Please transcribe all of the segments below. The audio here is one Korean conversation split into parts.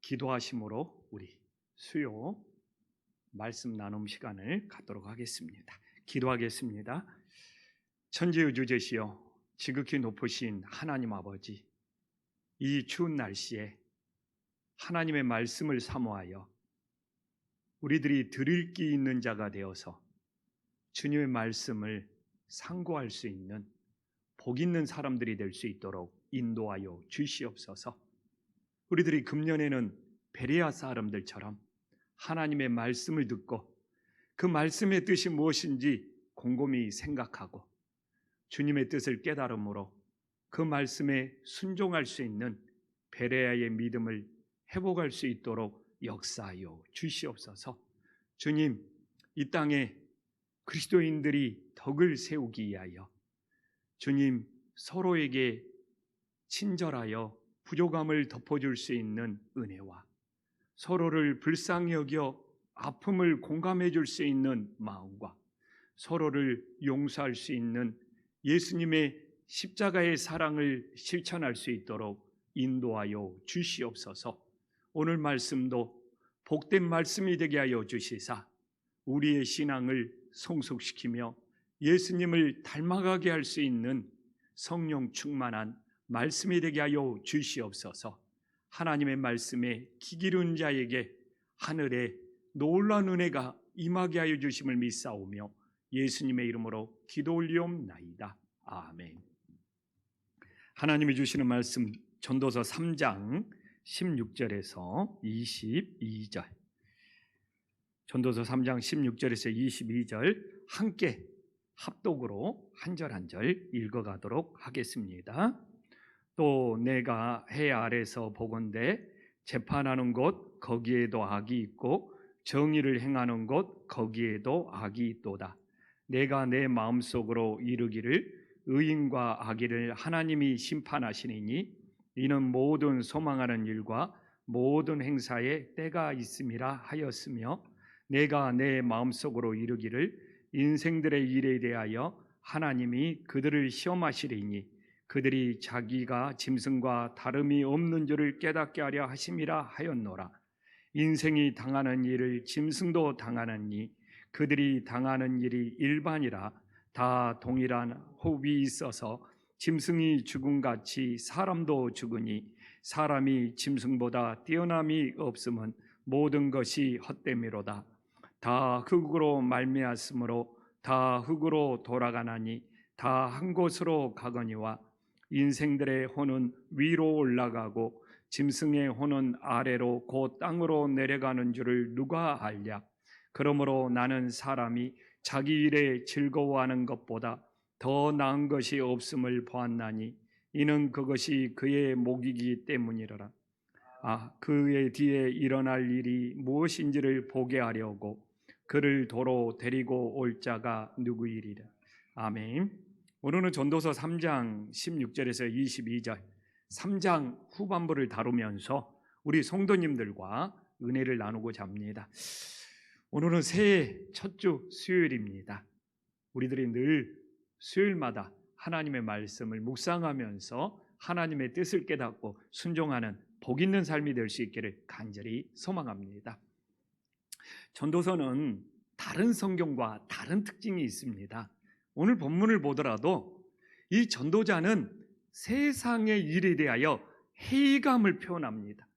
기도하심으로 우리 수요 말씀 나눔 시간을 갖도록 하겠습니다. 기도하겠습니다. 천지우주제시여 지극히 높으신 하나님 아버지, 이 추운 날씨에 하나님의 말씀을 사모하여 우리들이 들을 기 있는 자가 되어서 주님의 말씀을 상고할 수 있는 복 있는 사람들이 될 수 있도록 인도하여 주시옵소서. 우리들이 금년에는 베레아 사람들처럼 하나님의 말씀을 듣고 그 말씀의 뜻이 무엇인지 곰곰이 생각하고 주님의 뜻을 깨달음으로 그 말씀에 순종할 수 있는 베레아의 믿음을 회복할 수 있도록 역사하여 주시옵소서. 주님, 이 땅에 그리스도인들이 덕을 세우기 위하여 주님 서로에게 친절하여 부족함을 덮어줄 수 있는 은혜와 서로를 불쌍히 여겨 아픔을 공감해 줄 수 있는 마음과 서로를 용서할 수 있는 예수님의 십자가의 사랑을 실천할 수 있도록 인도하여 주시옵소서. 오늘 말씀도 복된 말씀이 되게 하여 주시사 우리의 신앙을 성숙시키며 예수님을 닮아가게 할 수 있는 성령 충만한 말씀이 되게 하여 주시옵소서. 하나님의 말씀에 귀 기른 자에게 하늘에 놀라운 은혜가 임하게 하여 주심을 믿사오며 예수님의 이름으로 기도 올리옵나이다. 아멘. 하나님이 주시는 말씀 전도서 3장 16절에서 22절, 전도서 3장 16절에서 22절 함께 합독으로 한 절 한 절 읽어가도록 하겠습니다. 또 내가 해 아래서 보건대 재판하는 곳 거기에도 악이 있고 정의를 행하는 곳 거기에도 악이 있도다. 내가 내 마음속으로 이르기를 의인과 악의를 하나님이 심판하시니니 이는 모든 소망하는 일과 모든 행사에 때가 있음이라 하였으며 내가 내 마음속으로 이르기를 인생들의 일에 대하여 하나님이 그들을 시험하시리니 그들이 자기가 짐승과 다름이 없는 줄을 깨닫게 하려 하심이라 하였노라. 인생이 당하는 일을 짐승도 당하느니 그들이 당하는 일이 일반이라. 다 동일한 호흡이 있어서 짐승이 죽음같이 사람도 죽으니 사람이 짐승보다 뛰어남이 없음은 모든 것이 헛됨이로다. 다 흙으로 말미암으로 다 흙으로 돌아가나니 다 한 곳으로 가거니와 인생들의 혼은 위로 올라가고 짐승의 혼은 아래로 곧 땅으로 내려가는 줄을 누가 알랴. 그러므로 나는 사람이 자기 일에 즐거워하는 것보다 더 나은 것이 없음을 보았나니 이는 그것이 그의 목이기 때문이로라. 그의 뒤에 일어날 일이 무엇인지를 보게 하려고 그를 도로 데리고 올 자가 누구이리라. 아멘. 오늘은 전도서 3장 16절에서 22절 3장 후반부를 다루면서 우리 성도님들과 은혜를 나누고자 합니다. 오늘은 새해 첫 주 수요일입니다. 우리들이 늘 수요일마다 하나님의 말씀을 묵상하면서 하나님의 뜻을 깨닫고 순종하는 복 있는 삶이 될 수 있기를 간절히 소망합니다. 전도서는 다른 성경과 다른 특징이 있습니다. 오늘 본문을 보더라도 이 전도자는 세상의 일에 대하여 회의감을 표현합니다.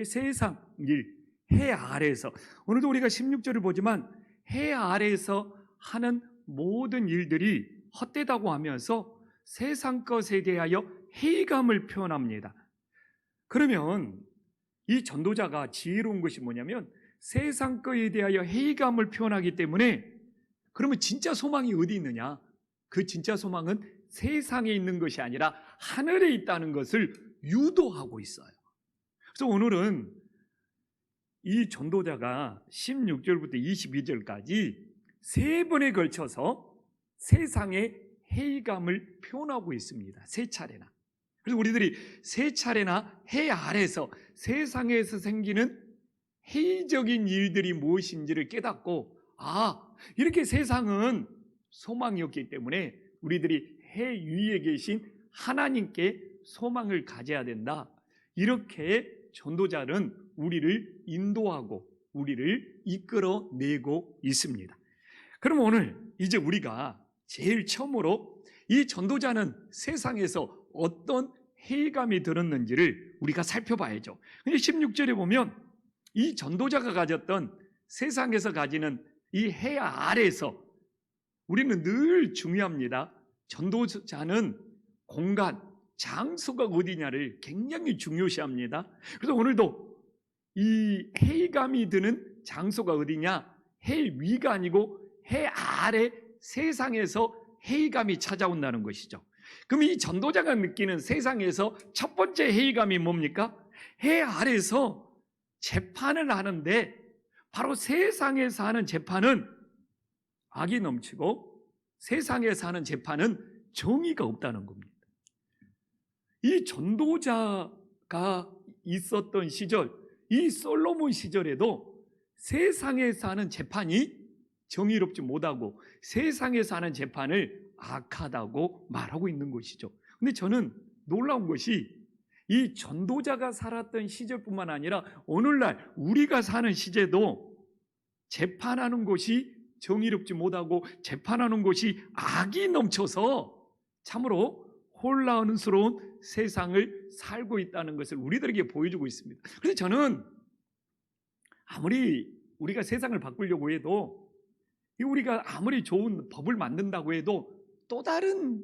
세상 일, 해 아래에서, 오늘도 우리가 16절을 보지만 해 아래에서 하는 모든 일들이 헛되다고 하면서 세상 것에 대하여 회의감을 표현합니다. 그러면 이 전도자가 지혜로운 것이 뭐냐면 세상 것에 대하여 회의감을 표현하기 때문에 그러면 진짜 소망이 어디 있느냐? 그 진짜 소망은 세상에 있는 것이 아니라 하늘에 있다는 것을 유도하고 있어요. 그래서 오늘은 이 전도자가 16절부터 22절까지 세 번에 걸쳐서 세상의 회의감을 표현하고 있습니다. 세 차례나. 그래서 우리들이 세 차례나 해 아래서 세상에서 생기는 회의적인 일들이 무엇인지를 깨닫고 이렇게 세상은 소망이 없기 때문에 우리들이 해 위에 계신 하나님께 소망을 가져야 된다. 이렇게 전도자는 우리를 인도하고 우리를 이끌어내고 있습니다. 그럼 오늘 이제 우리가 제일 처음으로 이 전도자는 세상에서 어떤 해이감이 들었는지를 우리가 살펴봐야죠. 근데 16절에 보면 이 전도자가 가졌던 세상에서 가지는 이 해 아래에서 우리는 늘 중요합니다. 전도자는 공간, 장소가 어디냐를 굉장히 중요시합니다. 그래서 오늘도 이 해이감이 드는 장소가 어디냐? 해 위가 아니고 해 아래 세상에서 해이감이 찾아온다는 것이죠. 그럼 이 전도자가 느끼는 세상에서 첫 번째 해이감이 뭡니까? 해 아래에서 재판을 하는데 바로 세상에서 하는 재판은 악이 넘치고 세상에서 하는 재판은 정의가 없다는 겁니다. 이 전도자가 있었던 시절, 이 솔로몬 시절에도 세상에서 하는 재판이 정의롭지 못하고 세상에서 하는 재판을 악하다고 말하고 있는 것이죠. 근데 저는 놀라운 것이 이 전도자가 살았던 시절뿐만 아니라 오늘날 우리가 사는 시제도 재판하는 것이 정의롭지 못하고 재판하는 것이 악이 넘쳐서 참으로 혼란스러운 세상을 살고 있다는 것을 우리들에게 보여주고 있습니다. 그래서 저는 아무리 우리가 세상을 바꾸려고 해도 우리가 아무리 좋은 법을 만든다고 해도 또 다른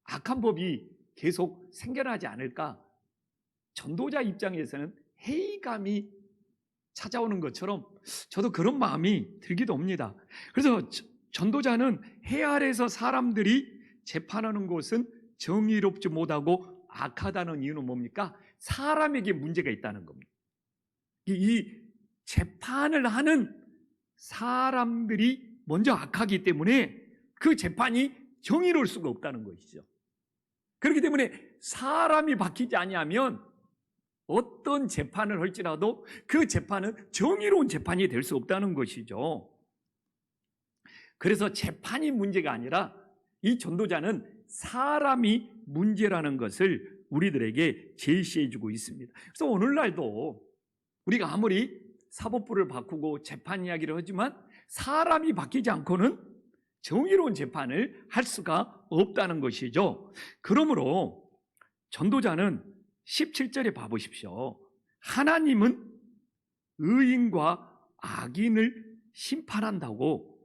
악한 법이 계속 생겨나지 않을까? 전도자 입장에서는 해이감이 찾아오는 것처럼 저도 그런 마음이 들기도 합니다. 그래서 전도자는 해 아래에서 사람들이 재판하는 것은 정의롭지 못하고 악하다는 이유는 뭡니까? 사람에게 문제가 있다는 겁니다. 이 재판을 하는 사람들이 먼저 악하기 때문에 그 재판이 정의로울 수가 없다는 것이죠. 그렇기 때문에 사람이 바뀌지 아니하면 어떤 재판을 할지라도 그 재판은 정의로운 재판이 될 수 없다는 것이죠. 그래서 재판이 문제가 아니라 이 전도자는 사람이 문제라는 것을 우리들에게 제시해주고 있습니다. 그래서 오늘날도 우리가 아무리 사법부를 바꾸고 재판 이야기를 하지만 사람이 바뀌지 않고는 정의로운 재판을 할 수가 없다는 것이죠. 그러므로 전도자는 17절에 봐보십시오. 하나님은 의인과 악인을 심판한다고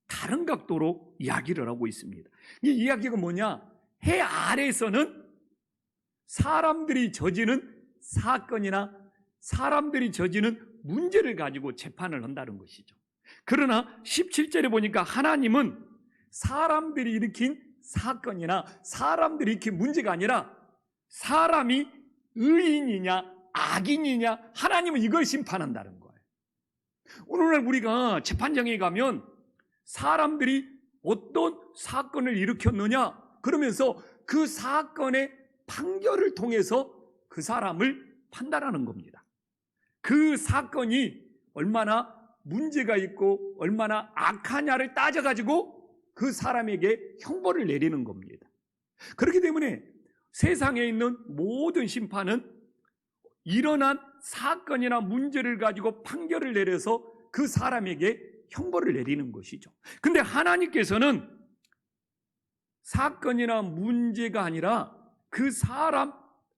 다른 각도로 이야기를 하고 있습니다. 이 이야기가 뭐냐? 해 아래에서는 사람들이 저지른 사건이나 사람들이 저지른 문제를 가지고 재판을 한다는 것이죠. 그러나 17절에 보니까 하나님은 사람들이 일으킨 사건이나 사람들이 일으킨 문제가 아니라 사람이 의인이냐 악인이냐 하나님은 이걸 심판한다는 거예요. 오늘날 우리가 재판장에 가면 사람들이 어떤 사건을 일으켰느냐 그러면서 그 사건의 판결을 통해서 그 사람을 판단하는 겁니다. 그 사건이 얼마나 문제가 있고 얼마나 악하냐를 따져가지고 그 사람에게 형벌을 내리는 겁니다. 그렇기 때문에 세상에 있는 모든 심판은 일어난 사건이나 문제를 가지고 판결을 내려서 그 사람에게 형벌을 내리는 것이죠. 근데 하나님께서는 사건이나 문제가 아니라 그 사람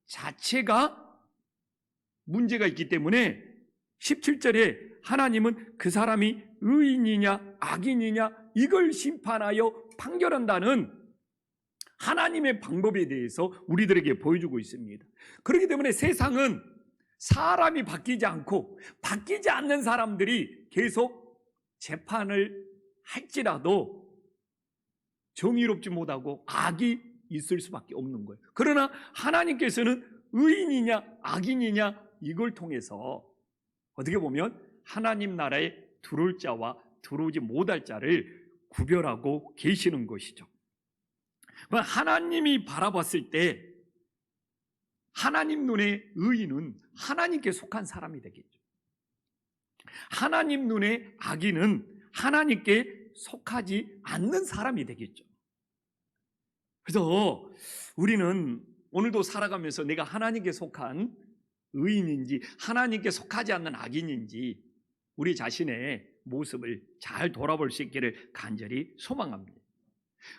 자체가 문제가 있기 때문에 17절에 하나님은 그 사람이 의인이냐 악인이냐 이걸 심판하여 판결한다는 하나님의 방법에 대해서 우리들에게 보여주고 있습니다. 그렇기 때문에 세상은 사람이 바뀌지 않고 바뀌지 않는 사람들이 계속 재판을 할지라도 정의롭지 못하고 악이 있을 수밖에 없는 거예요. 그러나 하나님께서는 의인이냐 악인이냐 이걸 통해서 어떻게 보면 하나님 나라에 들어올 자와 들어오지 못할 자를 구별하고 계시는 것이죠. 하나님이 바라봤을 때 하나님 눈에 의인은 하나님께 속한 사람이 되겠죠. 하나님 눈에 악인은 하나님께 속하지 않는 사람이 되겠죠. 그래서 우리는 오늘도 살아가면서 내가 하나님께 속한 의인인지 하나님께 속하지 않는 악인인지 우리 자신의 모습을 잘 돌아볼 수 있기를 간절히 소망합니다.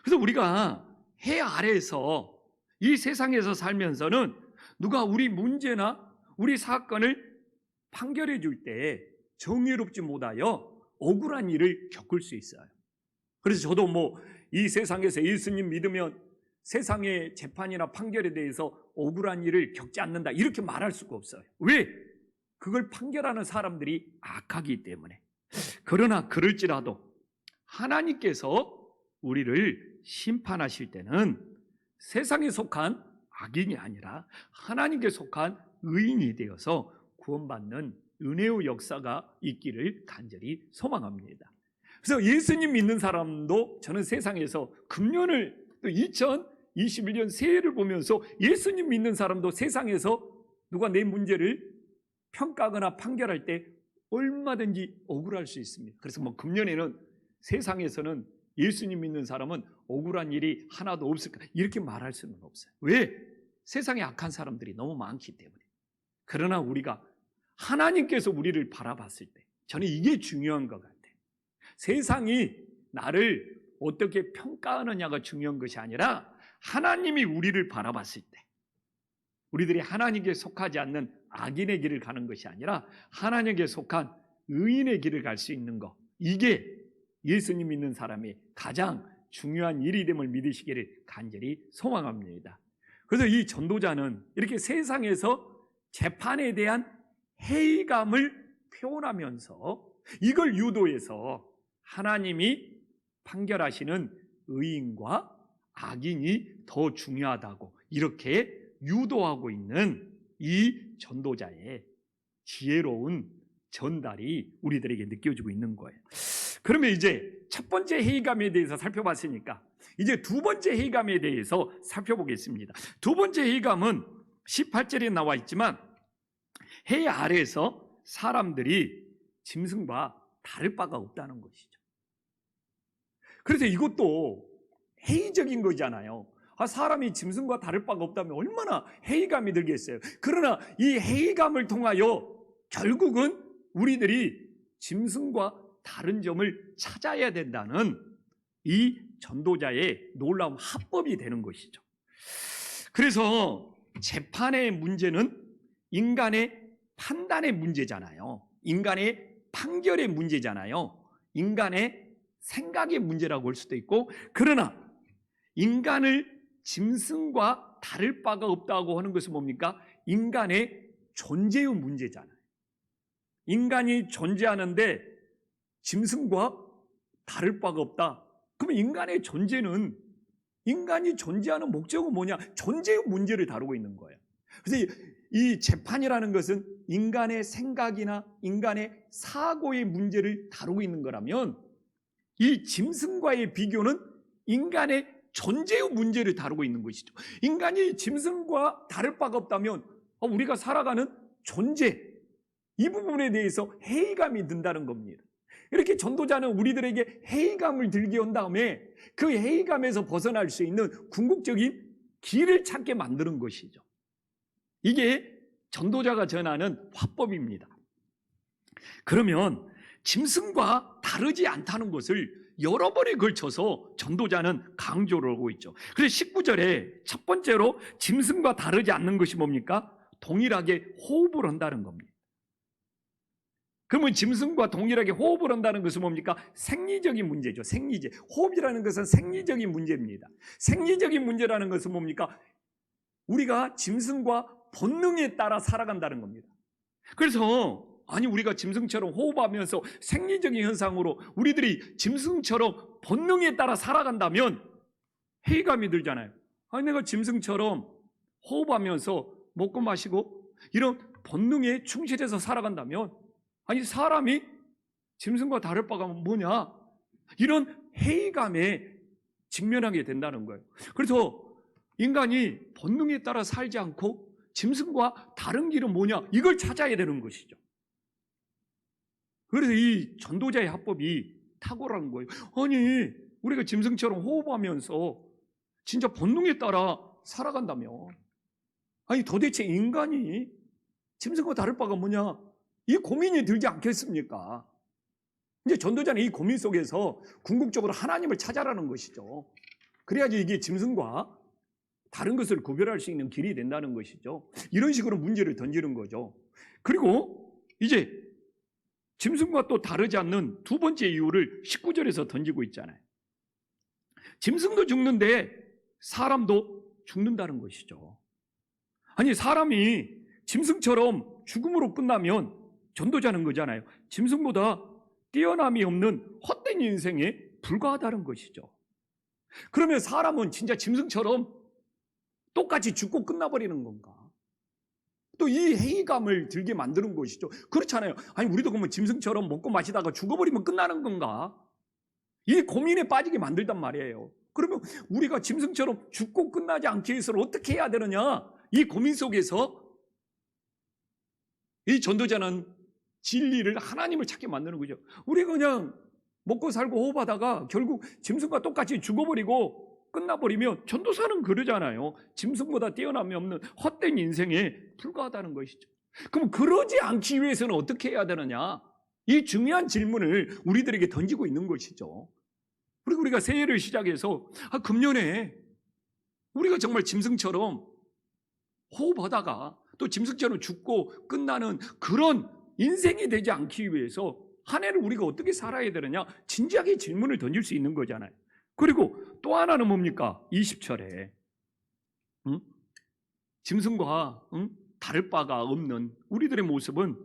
그래서 우리가 해 아래에서 이 세상에서 살면서는 누가 우리 문제나 우리 사건을 판결해 줄 때 정의롭지 못하여 억울한 일을 겪을 수 있어요. 그래서 저도 이 세상에서 예수님 믿으면 세상의 재판이나 판결에 대해서 억울한 일을 겪지 않는다 이렇게 말할 수가 없어요. 왜? 그걸 판결하는 사람들이 악하기 때문에. 그러나 그럴지라도 하나님께서 우리를 심판하실 때는 세상에 속한 악인이 아니라 하나님께 속한 의인이 되어서 구원받는 은혜의 역사가 있기를 간절히 소망합니다. 그래서 예수님 믿는 사람도 저는 세상에서 금년을 또 2021년 새해를 보면서 예수님 믿는 사람도 세상에서 누가 내 문제를 평가하거나 판결할 때 얼마든지 억울할 수 있습니다. 그래서 금년에는 세상에서는 예수님 믿는 사람은 억울한 일이 하나도 없을까 이렇게 말할 수는 없어요. 왜? 세상에 악한 사람들이 너무 많기 때문에. 그러나 우리가 하나님께서 우리를 바라봤을 때 저는 이게 중요한 것 같아요. 세상이 나를 어떻게 평가하느냐가 중요한 것이 아니라 하나님이 우리를 바라봤을 때 우리들이 하나님께 속하지 않는 악인의 길을 가는 것이 아니라 하나님께 속한 의인의 길을 갈 수 있는 것, 이게 예수님 믿는 사람의 가장 중요한 일이 됨을 믿으시기를 간절히 소망합니다. 그래서 이 전도자는 이렇게 세상에서 재판에 대한 회의감을 표현하면서 이걸 유도해서 하나님이 판결하시는 의인과 악인이 더 중요하다고 이렇게 유도하고 있는 이 전도자의 지혜로운 전달이 우리들에게 느껴지고 있는 거예요. 그러면 이제 첫 번째 회의감에 대해서 살펴봤으니까 이제 두 번째 회의감에 대해서 살펴보겠습니다. 두 번째 회의감은 18절에 나와 있지만 해 아래에서 사람들이 짐승과 다를 바가 없다는 것이죠. 그래서 이것도 회의적인 거잖아요. 사람이 짐승과 다를 바가 없다면 얼마나 회의감이 들겠어요. 그러나 이 회의감을 통하여 결국은 우리들이 짐승과 다른 점을 찾아야 된다는 이 전도자의 놀라운 합법이 되는 것이죠. 그래서 재판의 문제는 인간의 판단의 문제잖아요. 인간의 판결의 문제잖아요. 인간의 생각의 문제라고 할 수도 있고, 그러나 인간을 짐승과 다를 바가 없다고 하는 것은 뭡니까? 인간의 존재의 문제잖아요. 인간이 존재하는데 짐승과 다를 바가 없다. 그러면 인간의 존재는, 인간이 존재하는 목적은 뭐냐? 존재의 문제를 다루고 있는 거예요. 그래서 이 재판이라는 것은 인간의 생각이나 인간의 사고의 문제를 다루고 있는 거라면 이 짐승과의 비교는 인간의 존재의 문제를 다루고 있는 것이죠. 인간이 짐승과 다를 바가 없다면 우리가 살아가는 존재, 이 부분에 대해서 회의감이 든다는 겁니다. 이렇게 전도자는 우리들에게 회의감을 들게 한 다음에 그 회의감에서 벗어날 수 있는 궁극적인 길을 찾게 만드는 것이죠. 이게 전도자가 전하는 화법입니다. 그러면 짐승과 다르지 않다는 것을 여러 번에 걸쳐서 전도자는 강조를 하고 있죠. 그래서 19절에 첫 번째로 짐승과 다르지 않는 것이 뭡니까? 동일하게 호흡을 한다는 겁니다. 그러면 짐승과 동일하게 호흡을 한다는 것은 뭡니까? 생리적인 문제죠. 생리제. 호흡이라는 것은 생리적인 문제입니다. 생리적인 문제라는 것은 뭡니까? 우리가 짐승과 본능에 따라 살아간다는 겁니다. 그래서 우리가 짐승처럼 호흡하면서 생리적인 현상으로 우리들이 짐승처럼 본능에 따라 살아간다면 회의감이 들잖아요. 내가 짐승처럼 호흡하면서 먹고 마시고 이런 본능에 충실해서 살아간다면 사람이 짐승과 다를 바가 뭐냐? 이런 회의감에 직면하게 된다는 거예요. 그래서 인간이 본능에 따라 살지 않고 짐승과 다른 길은 뭐냐? 이걸 찾아야 되는 것이죠. 그래서 이 전도자의 합법이 탁월한 거예요. 우리가 짐승처럼 호흡하면서 진짜 본능에 따라 살아간다면 도대체 인간이 짐승과 다를 바가 뭐냐? 이 고민이 들지 않겠습니까? 이제 전도자는 이 고민 속에서 궁극적으로 하나님을 찾아라는 것이죠. 그래야지 이게 짐승과 다른 것을 구별할 수 있는 길이 된다는 것이죠. 이런 식으로 문제를 던지는 거죠. 그리고 이제 짐승과 또 다르지 않는 두 번째 이유를 19절에서 던지고 있잖아요. 짐승도 죽는데 사람도 죽는다는 것이죠. 아니, 사람이 짐승처럼 죽음으로 끝나면 전도자는 거잖아요. 짐승보다 뛰어남이 없는 헛된 인생에 불과하다는 것이죠. 그러면 사람은 진짜 짐승처럼 똑같이 죽고 끝나버리는 건가? 또 이 회의감을 들게 만드는 것이죠. 그렇잖아요. 아니, 우리도 그러면 짐승처럼 먹고 마시다가 죽어버리면 끝나는 건가? 이 고민에 빠지게 만들단 말이에요. 그러면 우리가 짐승처럼 죽고 끝나지 않기 위해서는 어떻게 해야 되느냐? 이 고민 속에서 이 전도자는 진리를, 하나님을 찾게 만드는 거죠. 우리가 그냥 먹고 살고 호흡하다가 결국 짐승과 똑같이 죽어버리고 끝나버리면 전도사는 그러잖아요. 짐승보다 뛰어남이 없는 헛된 인생에 불과하다는 것이죠. 그럼 그러지 않기 위해서는 어떻게 해야 되느냐? 이 중요한 질문을 우리들에게 던지고 있는 것이죠. 그리고 우리가 새해를 시작해서 금년에 우리가 정말 짐승처럼 호흡하다가 또 짐승처럼 죽고 끝나는 그런 인생이 되지 않기 위해서 한 해를 우리가 어떻게 살아야 되느냐? 진지하게 질문을 던질 수 있는 거잖아요. 그리고 또 하나는 뭡니까? 20절에 짐승과 다를 바가 없는 우리들의 모습은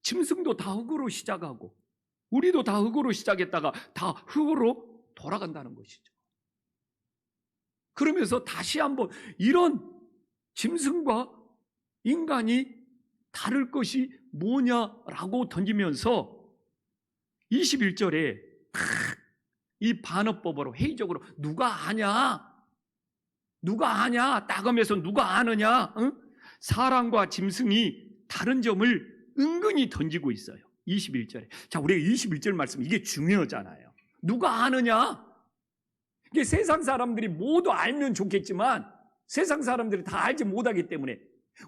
짐승도 다 흙으로 시작하고 우리도 다 흙으로 시작했다가 다 흙으로 돌아간다는 것이죠. 그러면서 다시 한번 이런 짐승과 인간이 다를 것이 뭐냐라고 던지면서 21절에 이 반어법으로 회의적으로 누가 아냐? 누가 아냐? 따검에서 누가 아느냐? 사람과 짐승이 다른 점을 은근히 던지고 있어요. 21절에. 자, 우리가 21절 말씀 이게 중요하잖아요. 누가 아느냐? 이게 세상 사람들이 모두 알면 좋겠지만 세상 사람들이 다 알지 못하기 때문에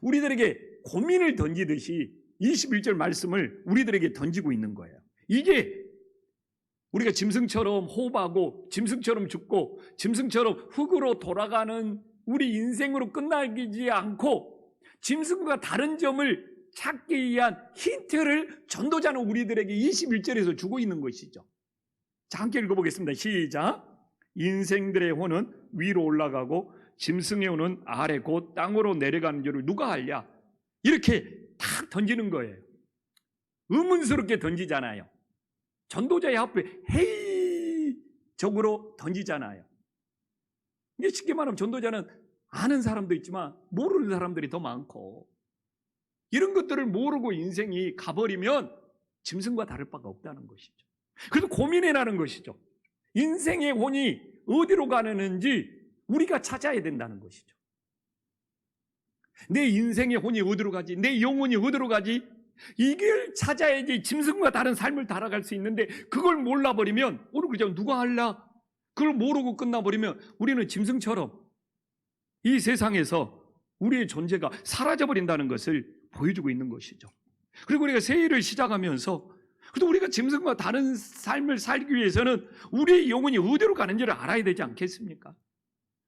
우리들에게 고민을 던지듯이 21절 말씀을 우리들에게 던지고 있는 거예요. 이게 우리가 짐승처럼 호흡하고 짐승처럼 죽고 짐승처럼 흙으로 돌아가는 우리 인생으로 끝나지 않고 짐승과 다른 점을 찾기 위한 힌트를 전도자는 우리들에게 21절에서 주고 있는 것이죠. 자, 함께 읽어보겠습니다. 시작. 인생들의 혼은 위로 올라가고 짐승의 혼은 아래 곧 땅으로 내려가는 줄을 누가 알랴? 이렇게 탁 던지는 거예요. 의문스럽게 던지잖아요. 전도자의 앞에 회의적으로 던지잖아요. 이게 쉽게 말하면 전도자는 아는 사람도 있지만 모르는 사람들이 더 많고 이런 것들을 모르고 인생이 가버리면 짐승과 다를 바가 없다는 것이죠. 그래서 고민해라는 것이죠. 인생의 혼이 어디로 가는지 우리가 찾아야 된다는 것이죠. 내 인생의 혼이 어디로 가지? 내 영혼이 어디로 가지? 이걸 찾아야지 짐승과 다른 삶을 살아갈 수 있는데 그걸 몰라버리면 오늘 그죠? 누가 알라? 그걸 모르고 끝나버리면 우리는 짐승처럼 이 세상에서 우리의 존재가 사라져버린다는 것을 보여주고 있는 것이죠. 그리고 우리가 새해를 시작하면서 그래도 우리가 짐승과 다른 삶을 살기 위해서는 우리의 영혼이 어디로 가는지를 알아야 되지 않겠습니까?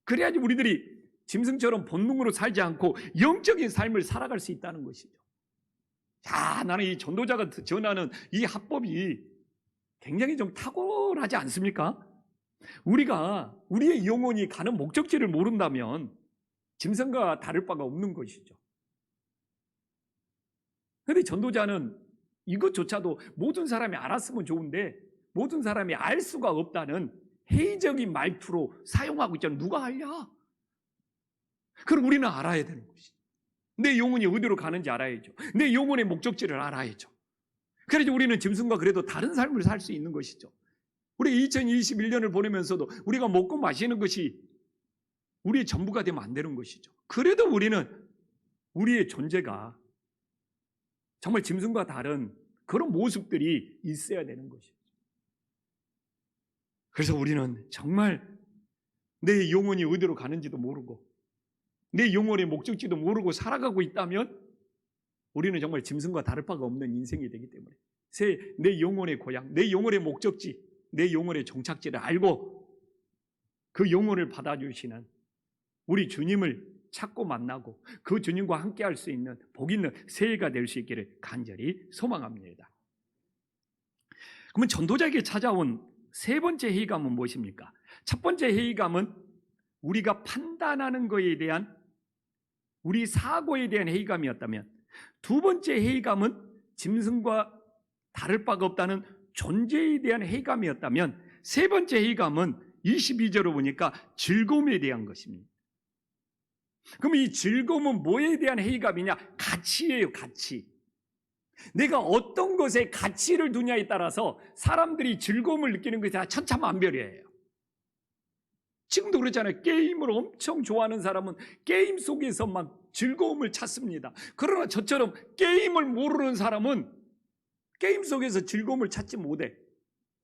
그래야지 우리들이 짐승처럼 본능으로 살지 않고 영적인 삶을 살아갈 수 있다는 것이죠. 자, 나는 이 전도자가 전하는 이 합법이 굉장히 좀 탁월하지 않습니까? 우리가 우리의 영혼이 가는 목적지를 모른다면 짐승과 다를 바가 없는 것이죠. 그런데 전도자는 이것조차도 모든 사람이 알았으면 좋은데 모든 사람이 알 수가 없다는 회의적인 말투로 사용하고 있잖아요. 누가 알냐? 그럼 우리는 알아야 되는 것이죠. 내 영혼이 어디로 가는지 알아야죠. 내 영혼의 목적지를 알아야죠. 그래서 우리는 짐승과 그래도 다른 삶을 살 수 있는 것이죠. 우리 2021년을 보내면서도 우리가 먹고 마시는 것이 우리의 전부가 되면 안 되는 것이죠. 그래도 우리는 우리의 존재가 정말 짐승과 다른 그런 모습들이 있어야 되는 것이죠. 그래서 우리는 정말 내 영혼이 어디로 가는지도 모르고 내 영혼의 목적지도 모르고 살아가고 있다면 우리는 정말 짐승과 다를 바가 없는 인생이 되기 때문에 내 영혼의 고향, 내 영혼의 목적지, 내 영혼의 종착지를 알고 그 영혼을 받아주시는 우리 주님을 찾고 만나고 그 주님과 함께 할 수 있는 복 있는 새해가 될 수 있기를 간절히 소망합니다. 그러면 전도자에게 찾아온 세 번째 회의감은 무엇입니까? 첫 번째 회의감은 우리가 판단하는 것에 대한 우리 사고에 대한 회의감이었다면, 두 번째 회의감은 짐승과 다를 바가 없다는 존재에 대한 회의감이었다면, 세 번째 회의감은 22절을 보니까 즐거움에 대한 것입니다. 그럼 이 즐거움은 뭐에 대한 회의감이냐? 가치예요, 가치. 내가 어떤 것에 가치를 두냐에 따라서 사람들이 즐거움을 느끼는 것이 다 천차만별이에요. 지금도 그렇잖아요. 게임을 엄청 좋아하는 사람은 게임 속에서만 즐거움을 찾습니다. 그러나 저처럼 게임을 모르는 사람은 게임 속에서 즐거움을 찾지 못해.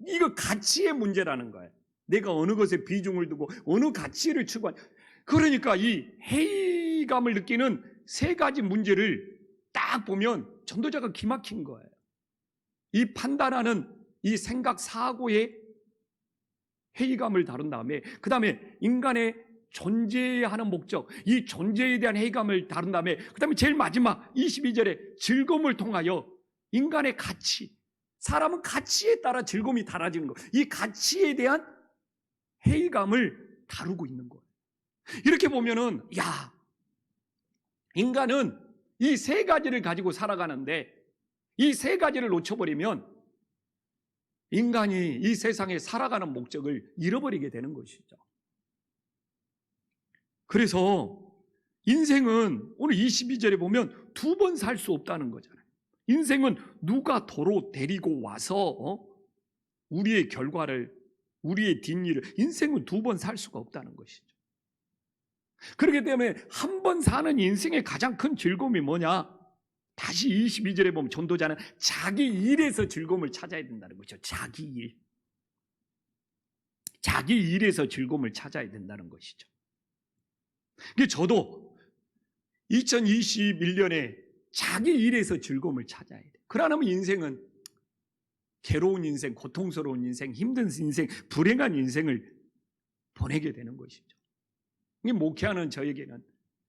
이거 가치의 문제라는 거예요. 내가 어느 것에 비중을 두고 어느 가치를 추구하냐. 그러니까 이 회의감을 느끼는 세 가지 문제를 딱 보면 전도자가 기막힌 거예요. 이 판단하는 이 생각 사고의 회의감을 다룬 다음에, 그 다음에 인간의 존재하는 목적, 이 존재에 대한 회의감을 다룬 다음에, 그 다음에 제일 마지막 22절에 즐거움을 통하여 인간의 가치, 사람은 가치에 따라 즐거움이 달라지는 거예요. 이 가치에 대한 회의감을 다루고 있는 거예요. 이렇게 보면은 인간은 이 세 가지를 가지고 살아가는데, 이 세 가지를 놓쳐버리면 인간이 이 세상에 살아가는 목적을 잃어버리게 되는 것이죠. 그래서 인생은 오늘 22절에 보면 두 번 살 수 없다는 거잖아요. 인생은 누가 도로 데리고 와서 우리의 결과를, 우리의 뒷일을, 인생은 두 번 살 수가 없다는 것이죠. 그렇기 때문에 한 번 사는 인생의 가장 큰 즐거움이 뭐냐? 다시 22절에 보면 전도자는 자기 일에서 즐거움을 찾아야 된다는 거죠. 자기 일. 자기 일에서 즐거움을 찾아야 된다는 것이죠. 저도 2021년에 자기 일에서 즐거움을 찾아야 돼요. 그러려면 인생은 괴로운 인생, 고통스러운 인생, 힘든 인생, 불행한 인생을 보내게 되는 것이죠. 이 목회하는 저에게는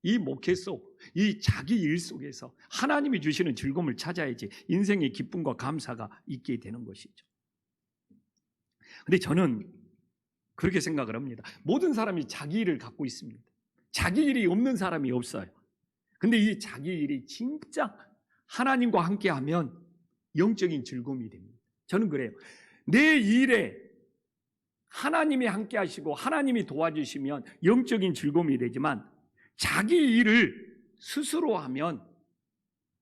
이 목회 속, 이 자기 일 속에서 하나님이 주시는 즐거움을 찾아야지 인생의 기쁨과 감사가 있게 되는 것이죠. 그런데 저는 그렇게 생각을 합니다. 모든 사람이 자기 일을 갖고 있습니다. 자기 일이 없는 사람이 없어요. 근데 이 자기 일이 진짜 하나님과 함께하면 영적인 즐거움이 됩니다. 저는 그래요. 내 일에 하나님이 함께하시고 하나님이 도와주시면 영적인 즐거움이 되지만, 자기 일을 스스로 하면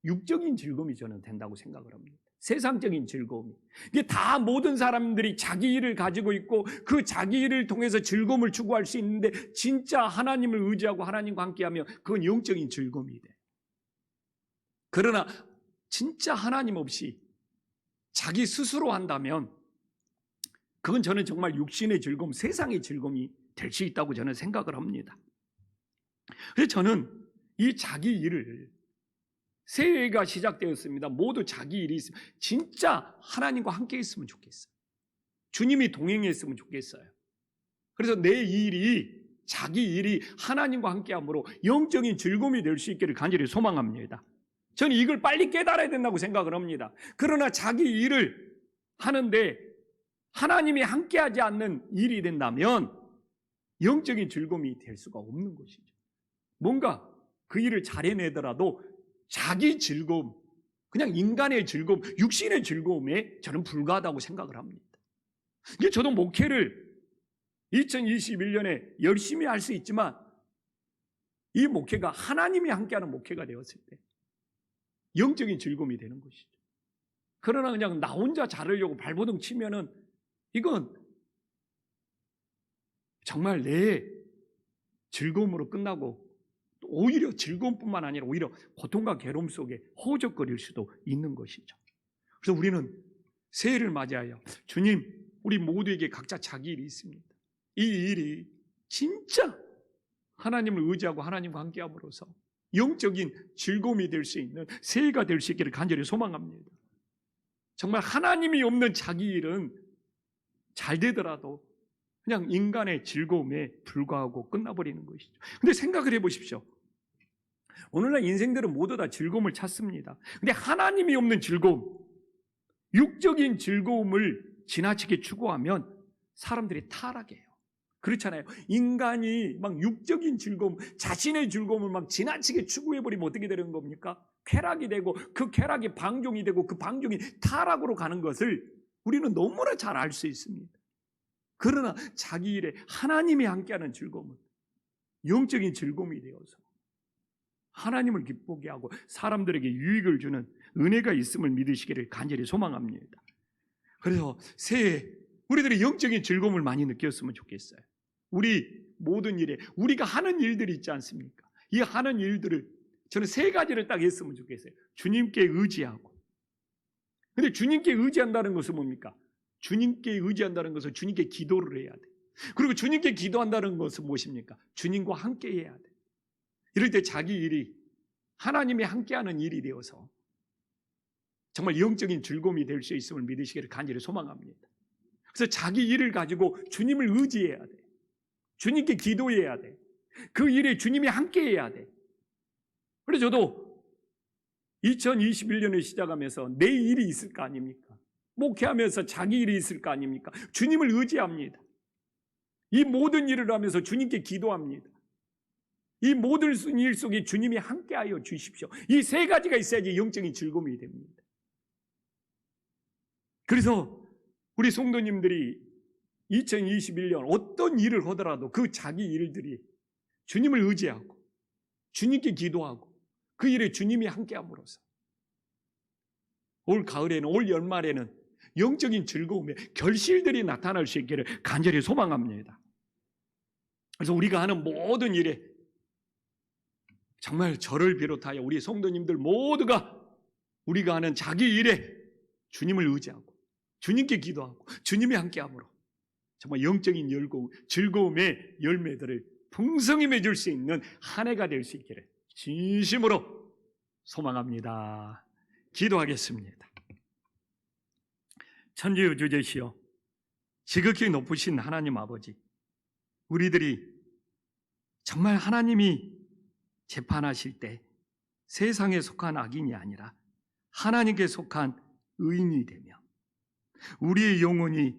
육적인 즐거움이 저는 된다고 생각을 합니다. 세상적인 즐거움이. 이게 다 모든 사람들이 자기 일을 가지고 있고 그 자기 일을 통해서 즐거움을 추구할 수 있는데, 진짜 하나님을 의지하고 하나님과 함께하면 그건 영적인 즐거움이 돼. 그러나 진짜 하나님 없이 자기 스스로 한다면 그건 저는 정말 육신의 즐거움, 세상의 즐거움이 될 수 있다고 저는 생각을 합니다. 그래서 저는 이 자기 일을, 새해가 시작되었습니다. 모두 자기 일이 있으면 진짜 하나님과 함께 있으면 좋겠어요. 주님이 동행했으면 좋겠어요. 그래서 내 일이, 자기 일이 하나님과 함께함으로 영적인 즐거움이 될 수 있기를 간절히 소망합니다. 저는 이걸 빨리 깨달아야 된다고 생각을 합니다. 그러나 자기 일을 하는데 하나님이 함께하지 않는 일이 된다면 영적인 즐거움이 될 수가 없는 것이죠. 뭔가 그 일을 잘 해내더라도 자기 즐거움, 그냥 인간의 즐거움, 육신의 즐거움에 저는 불과하다고 생각을 합니다. 이게 저도 목회를 2021년에 열심히 할 수 있지만, 이 목회가 하나님이 함께하는 목회가 되었을 때 영적인 즐거움이 되는 것이죠. 그러나 그냥 나 혼자 잘하려고 발버둥 치면은 이건 정말 내 즐거움으로 끝나고, 오히려 즐거움뿐만 아니라 오히려 고통과 괴로움 속에 허우적거릴 수도 있는 것이죠. 그래서 우리는 새해를 맞이하여 주님, 우리 모두에게 각자 자기 일이 있습니다. 이 일이 진짜 하나님을 의지하고 하나님과 함께함으로써 영적인 즐거움이 될 수 있는 새해가 될 수 있기를 간절히 소망합니다. 정말 하나님이 없는 자기 일은 잘 되더라도 그냥 인간의 즐거움에 불과하고 끝나버리는 것이죠. 근데 생각을 해보십시오. 오늘날 인생들은 모두 다 즐거움을 찾습니다. 근데 하나님이 없는 즐거움, 육적인 즐거움을 지나치게 추구하면 사람들이 타락해요. 그렇잖아요. 인간이 막 육적인 즐거움, 자신의 즐거움을 막 지나치게 추구해버리면 어떻게 되는 겁니까? 쾌락이 되고 그 쾌락이 방종이 되고 그 방종이 타락으로 가는 것을 우리는 너무나 잘 알 수 있습니다. 그러나 자기 일에 하나님이 함께하는 즐거움은 영적인 즐거움이 되어서 하나님을 기쁘게 하고 사람들에게 유익을 주는 은혜가 있음을 믿으시기를 간절히 소망합니다. 그래서 새해 우리들이 영적인 즐거움을 많이 느꼈으면 좋겠어요. 우리 모든 일에 우리가 하는 일들이 있지 않습니까? 이 하는 일들을 저는 세 가지를 딱 했으면 좋겠어요. 주님께 의지하고. 근데 주님께 의지한다는 것은 뭡니까? 주님께 의지한다는 것은 주님께 기도를 해야 돼. 그리고 주님께 기도한다는 것은 무엇입니까? 주님과 함께 해야 돼. 이럴 때 자기 일이 하나님이 함께하는 일이 되어서 정말 영적인 즐거움이 될 수 있음을 믿으시기를 간절히 소망합니다. 그래서 자기 일을 가지고 주님을 의지해야 돼. 주님께 기도해야 돼. 그 일에 주님이 함께해야 돼. 그래서 저도 2021년을 시작하면서 내 일이 있을 거 아닙니까? 목회하면서 자기 일이 있을 거 아닙니까? 주님을 의지합니다. 이 모든 일을 하면서 주님께 기도합니다. 이 모든 일 속에 주님이 함께하여 주십시오. 이 세 가지가 있어야지 영적인 즐거움이 됩니다. 그래서 우리 성도님들이 2021년 어떤 일을 하더라도 그 자기 일들이 주님을 의지하고 주님께 기도하고 그 일에 주님이 함께함으로써 올 가을에는, 올 연말에는 영적인 즐거움의 결실들이 나타날 수 있기를 간절히 소망합니다. 그래서 우리가 하는 모든 일에 정말 저를 비롯하여 우리 성도님들 모두가 우리가 하는 자기 일에 주님을 의지하고 주님께 기도하고 주님이 함께함으로 정말 영적인 즐거움의 열매들을 풍성히 맺을 수 있는 한 해가 될 수 있기를 진심으로 소망합니다. 기도하겠습니다. 천지우주제시여 지극히 높으신 하나님 아버지, 우리들이 정말 하나님이 재판하실 때 세상에 속한 악인이 아니라 하나님께 속한 의인이 되며 우리의 영혼이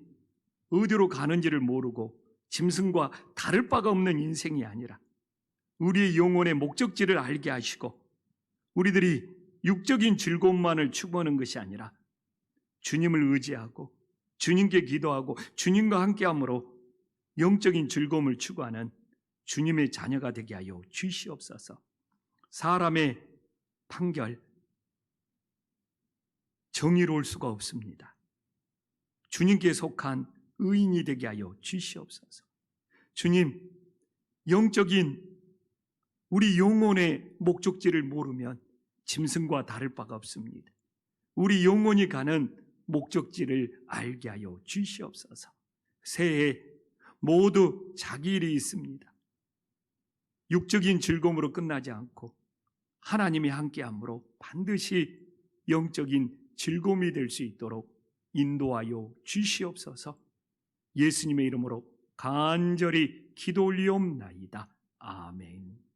어디로 가는지를 모르고 짐승과 다를 바가 없는 인생이 아니라 우리의 영혼의 목적지를 알게 하시고 우리들이 육적인 즐거움만을 추구하는 것이 아니라 주님을 의지하고 주님께 기도하고 주님과 함께함으로 영적인 즐거움을 추구하는 주님의 자녀가 되게 하여 주시옵소서. 사람의 판결 정의로울 수가 없습니다. 주님께 속한 의인이 되게 하여 주시옵소서. 주님, 영적인 우리 영혼의 목적지를 모르면 짐승과 다를 바가 없습니다. 우리 영혼이 가는 목적지를 알게 하여 주시옵소서. 새해 모두 자기 일이 있습니다. 육적인 즐거움으로 끝나지 않고 하나님이 함께함으로 반드시 영적인 즐거움이 될 수 있도록 인도하여 주시옵소서. 예수님의 이름으로 간절히 기도 올리옵나이다. 아멘.